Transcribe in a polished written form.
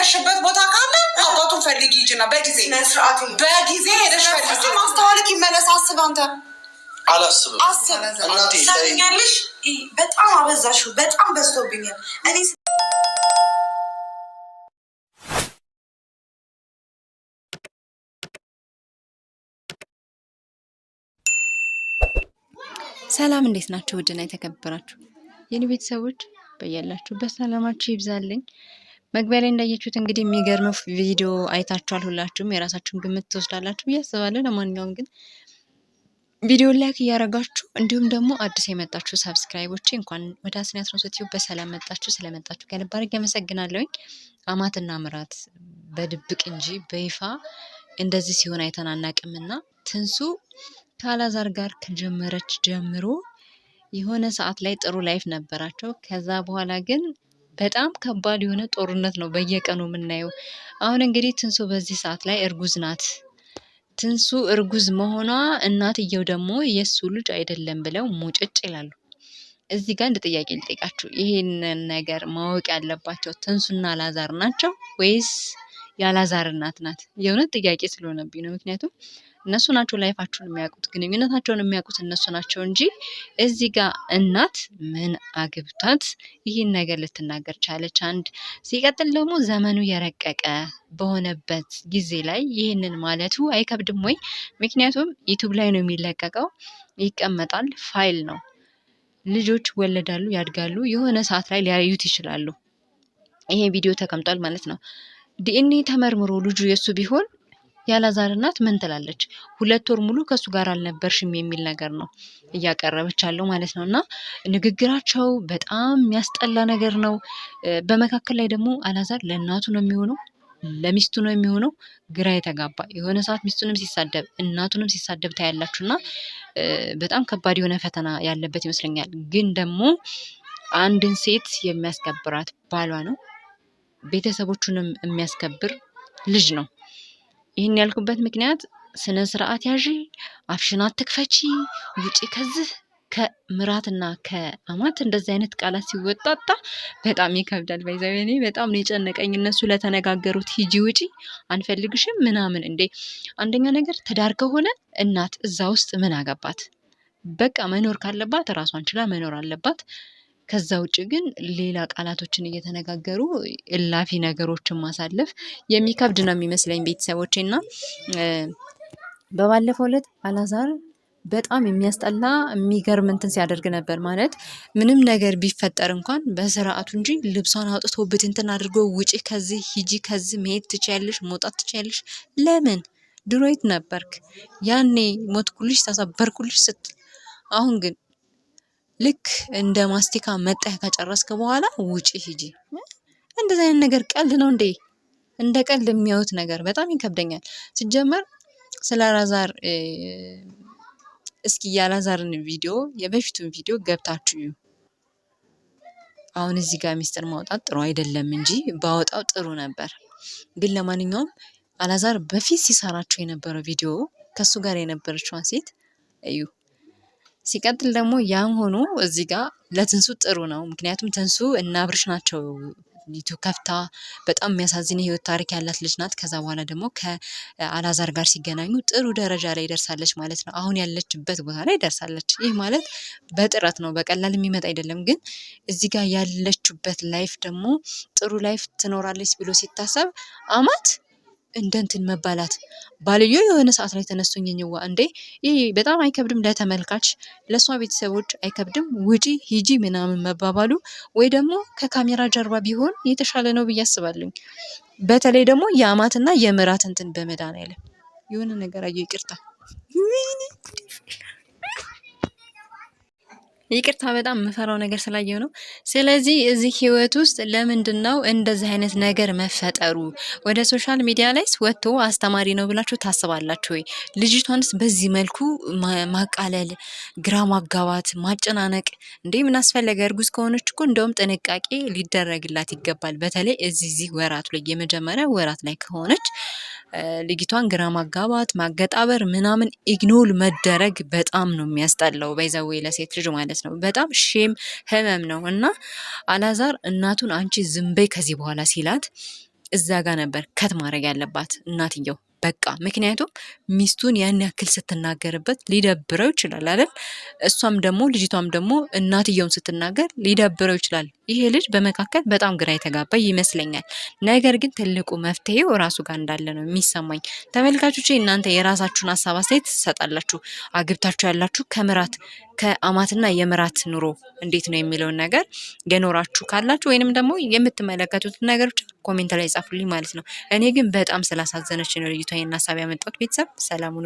ያለሽበት ቦታ ካለ አባቱን ፈልጊ ሂጂና በጊዜ ሄደሽ ፈልጊ። ማስተዋልክ ይመለስ። አስብ አንተ አላስብም። እናቴ ታኛለሽ። በጣም አበዛሽው። በጣም በዝቶብኛል። እኔ ሰላም እንዴት ናችሁ? ውድና የተከበራችሁ የኔ ቤተሰቦች በያላችሁበት ሰላማችሁ ይብዛልኝ። መግቢያ ላይ እንዳያችሁት እንግዲህ የሚገርም ቪዲዮ አይታችኋል። ሁላችሁም የራሳችሁን ግምት ትወስዳላችሁ ብዬ አስባለሁ። ለማንኛውም ግን ቪዲዮ ላይክ እያደረጋችሁ እንዲሁም ደግሞ አዲስ የመጣችሁ ሰብስክራይቦች እንኳን ወደ አስኒ 13 ዩቲዩብ በሰላም መጣችሁ። ስለመጣችሁ ከልብ አድርጌ አመሰግናለሁኝ። አማትና ምራት በድብቅ እንጂ በይፋ እንደዚህ ሲሆን አይተናናቅምና ትንሱ ከአላዛር ጋር ከጀመረች ጀምሮ የሆነ ሰዓት ላይ ጥሩ ላይፍ ነበራቸው። ከዛ በኋላ ግን በጣም ከባድ የሆነ ጦርነት ነው በየቀኑ የምናየው። አሁን እንግዲህ ትንሱ በዚህ ሰዓት ላይ እርጉዝ ናት። ትንሱ እርጉዝ መሆኗ እናትየው ደግሞ የሱ ልጅ አይደለም ብለው ሙጭጭ ይላሉ። እዚህ ጋር እንደ ጥያቄ ልጠይቃችሁ፣ ይሄንን ነገር ማወቅ ያለባቸው ትንሱና አላዛር ናቸው ወይስ የአላዛር እናት ናት? የእውነት ጥያቄ ስለሆነብኝ ነው። ምክንያቱም እነሱ ናቸው ላይፋቸውን የሚያውቁት፣ ግንኙነታቸውን የሚያውቁት እነሱ ናቸው እንጂ እዚህ ጋር እናት ምን አግብቷት ይህን ነገር ልትናገር ቻለች? አንድ ሲቀጥል ደግሞ ዘመኑ የረቀቀ በሆነበት ጊዜ ላይ ይህንን ማለቱ አይከብድም ወይ? ምክንያቱም ዩቱብ ላይ ነው የሚለቀቀው፣ ይቀመጣል፣ ፋይል ነው። ልጆች ወለዳሉ፣ ያድጋሉ፣ የሆነ ሰዓት ላይ ሊያዩት ይችላሉ። ይሄ ቪዲዮ ተቀምጧል ማለት ነው። ዲኤንኤ ተመርምሮ ልጁ የሱ ቢሆን የአላዛር እናት ምን ትላለች? 2 ወር ሙሉ ከሱ ጋር አልነበርሽም የሚል ነገር ነው እያቀረበች ያለው ማለት ነው። እና ንግግራቸው በጣም የሚያስጠላ ነገር ነው። በመካከል ላይ ደግሞ አላዛር ለእናቱ ነው የሚሆነው ለሚስቱ ነው የሚሆነው። ግራ የተጋባ የሆነ ሰዓት ሚስቱንም ሲሳደብ እናቱንም ሲሳደብ ታያላችሁ። እና በጣም ከባድ የሆነ ፈተና ያለበት ይመስለኛል። ግን ደግሞ አንድን ሴት የሚያስከብራት ባሏ ነው፣ ቤተሰቦቹንም የሚያስከብር ልጅ ነው። ይህን ያልኩበት ምክንያት ስነ ስርዓት ያዢ፣ አፍሽን አትክፈቺ፣ ውጪ ከዚህ ከምራትና ከአማት እንደዚህ አይነት ቃላት ሲወጣጣ በጣም ይከብዳል። ባይዘው እኔ በጣም ነው የጨነቀኝ እነሱ ለተነጋገሩት ሂጂ ውጪ አንፈልግሽም ምናምን። እንዴ አንደኛ ነገር ትዳር ከሆነ እናት እዛ ውስጥ ምን አገባት? በቃ መኖር ካለባት ራሷን ችላ መኖር አለባት። ከዛ ውጭ ግን ሌላ ቃላቶችን እየተነጋገሩ እላፊ ነገሮችን ማሳለፍ የሚከብድ ነው የሚመስለኝ ቤተሰቦቼ። እና በባለፈው ዕለት አላዛር በጣም የሚያስጠላ የሚገርም እንትን ሲያደርግ ነበር። ማለት ምንም ነገር ቢፈጠር እንኳን በስርዓቱ እንጂ ልብሷን አውጥቶ ብትንትን አድርጎ ውጪ ከዚህ ሂጂ ከዚህ መሄድ ትችያለሽ መውጣት ትችያለሽ። ለምን ድሮ የት ነበርክ? ያኔ ሞትኩልሽ ተሰበርኩልሽ ስትል፣ አሁን ግን ልክ እንደ ማስቲካ መጠህ ከጨረስክ በኋላ ውጪ ሂጂ። እንደዚህ አይነት ነገር ቀልድ ነው እንዴ? እንደ ቀልድ የሚያዩት ነገር በጣም ይከብደኛል። ሲጀመር ስለ አላዛር እስኪ የአላዛርን ቪዲዮ የበፊቱን ቪዲዮ ገብታችሁ እዩ። አሁን እዚህ ጋር ሚስጥር ማውጣት ጥሩ አይደለም እንጂ ባወጣው ጥሩ ነበር። ግን ለማንኛውም አላዛር በፊት ሲሰራቸው የነበረው ቪዲዮ ከሱ ጋር የነበረችዋን ሴት እዩ። ሲቀጥል ደግሞ ያም ሆኖ እዚህ ጋር ለትንሱ ጥሩ ነው። ምክንያቱም ትንሱ እና አብርሽ ናቸው ዩቲዩብ ከፍታ በጣም የሚያሳዝን የህይወት ታሪክ ያላት ልጅ ናት። ከዛ በኋላ ደግሞ ከአላዛር ጋር ሲገናኙ ጥሩ ደረጃ ላይ ደርሳለች ማለት ነው። አሁን ያለችበት ቦታ ላይ ደርሳለች። ይህ ማለት በጥረት ነው፣ በቀላል የሚመጣ አይደለም። ግን እዚህ ጋር ያለችበት ላይፍ ደግሞ ጥሩ ላይፍ ትኖራለች ብሎ ሲታሰብ አማት እንደንትን መባላት ባልዮ የሆነ ሰዓት ላይ ተነስቶኝኝዋ እንዴ ይሄ በጣም አይከብድም? ለተመልካች ለሷ ቤተሰቦች አይከብድም? ውጪ ሂጂ ምናምን መባባሉ ወይ ደግሞ ከካሜራ ጀርባ ቢሆን የተሻለ ነው ብዬ አስባለሁ። በተለይ ደግሞ የአማትና የምራት እንትን በመድኃኒዓለም የሆነ ነገር አየሁ። ይቅርታ በጣም የምፈራው ነገር ስላየው ነው። ስለዚህ እዚህ ህይወት ውስጥ ለምንድን ነው እንደዚህ አይነት ነገር መፈጠሩ? ወደ ሶሻል ሚዲያ ላይ ወጥቶ አስተማሪ ነው ብላችሁ ታስባላችሁ ወይ? ልጅቷንስ በዚህ መልኩ ማቃለል፣ ግራ ማጋባት፣ ማጨናነቅ እንዴ ምን አስፈለገ? እርጉዝ ከሆነች እኮ እንደውም ጥንቃቄ ሊደረግላት ይገባል። በተለይ እዚህ ወራቱ ላይ የመጀመሪያ ወራት ላይ ከሆነች ልጅቷን ግራ ማጋባት፣ ማገጣበር ምናምን ኢግኖር መደረግ በጣም ነው የሚያስጠላው። በይዘው ለሴት ልጅ ማለት ነው በጣም ሼም ህመም ነው። እና አላዛር እናቱን አንቺ ዝም በይ ከዚህ በኋላ ሲላት እዛ ጋር ነበር ከት ማድረግ ያለባት እናትየው። በቃ ምክንያቱም ሚስቱን ያን ያክል ስትናገርበት ሊደብረው ይችላል አይደል? እሷም ደግሞ ልጅቷም ደግሞ እናትየውን ስትናገር ሊደብረው ይችላል። ይሄ ልጅ በመካከል በጣም ግራ የተጋባ ይመስለኛል። ነገር ግን ትልቁ መፍትሄው ራሱ ጋር እንዳለ ነው የሚሰማኝ። ተመልካቾቼ እናንተ የራሳችሁን ሀሳብ አስተያየት ትሰጣላችሁ። አግብታችሁ ያላችሁ ከአማትና የምራት ኑሮ እንዴት ነው የሚለውን ነገር የኖራችሁ ካላችሁ ወይንም ደግሞ የምትመለከቱት ነገር ብቻ ኮሜንት ላይ ጻፉልኝ ማለት ነው። እኔ ግን በጣም ስላሳዘነች ነው ልጅቷ ይሄን ሀሳብ ያመጣሁት። ቤተሰብ ሰላም ሁኑ።